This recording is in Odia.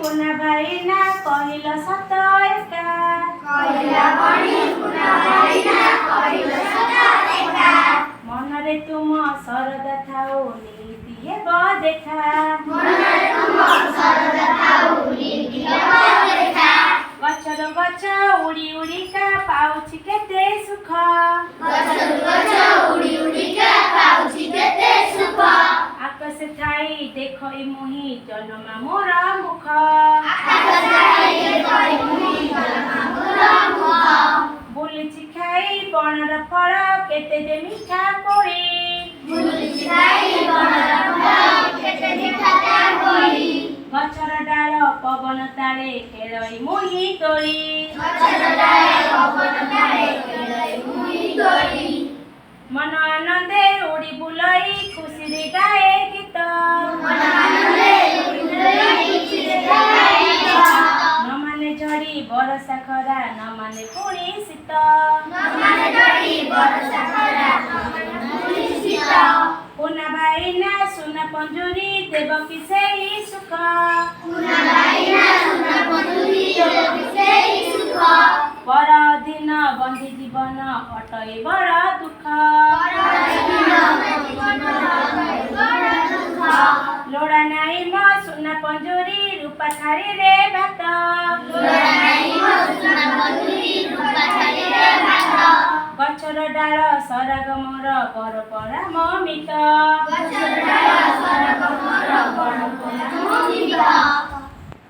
କୁନା ଭାଇନା କହିଲ ସତ ଏକା। କହିଲା ବଣି କୁନା ଭାଇନା କହିଲ ସତ ଏକା। ମନରେ ତୁମ ଶରଦ ଥାଉ ନୀତି ହେବ ଦେଖା। ମନରେ ତୁମ ଶରଦ ଥାଉ ନୀତି ହେବ ଦେଖା। ଗଛରୁ ଗଛ ଉଡ଼ି ଉଡ଼ିକା ପାଉଛି କେତେ ସୁଖ। ଗଛରୁ ଗଛ ଉଡ଼ି ଉଡ଼ିକା ପାଉଛି କେତେ ସୁଖ। ଆକାଶ ଥାଇ ଦେଖଇ ମୁହିଁ ଜନ୍ମା ମୋର ମୁଖ। ଆକାଶ ଥାଇ ଦେଖଇ ମୁହିଁ ଜନ୍ମା ମୋର ମୁଖ। ବୁଲୁଛି ଖାଇ ବଣର ଫଳ କେତେ ଯେ ମିଠା କୋଳି। ବୁଲୁଛି ଖାଇ ବଣର ଫଳ କେତେ ମିଠା ତା କୋଳି। ଗଛର ଡାଳ ପବନ ତାଳେ ଖେଳଇ ମୁହିଁ ତୋଳି। ଗଛର ଡାଳେ ପବନ ତାଳେ ଖେଳଇ ମୁହିଁ ତୋଳି। ମନ ଆନନ୍ଦେ ଉଡ଼ି ବୁଲଇ ଖୁସିରେ ଗାଏ ଗୀତ। ମନ ଆନନ୍ଦେ ଉଡ଼ି ବୁଲଇ ଖୁସିରେ ଗାଏ ଗୀତ। ନ ମାନେ ଝଡ଼ି ବରଷା ଖରା ନ ମାନେ ପୁଣି ଶୀତ। ନ ମାନେ ଝଡ଼ି ବରଷା ଖରା ନ ମାନେ ପୁଣି ଶୀତ। କୁନା ଭାଇନା ସୁନା ପଞ୍ଜୁରୀ ଦେବ କି ସେହି ସୁଖ। କୁନା ଭାଇନା ସୁନା ପଞ୍ଜୁରୀ ଦେବ କି ସେହି ସୁଖ। ପର ଅଧୀନ ବନ୍ଧି ଜୀବନ ଅଟଇ ବଡ଼ ଦୁଃଖ। ଲୋଡ଼ା ନାହିଁ ମୋ ସୁନା ପଞ୍ଜୁରୀ ରୂପା ଥାଳିରେ ଭାତ। ଗଛର ଡାଳ ସରାଗ ମୋର ବର ପରା ମମିତ।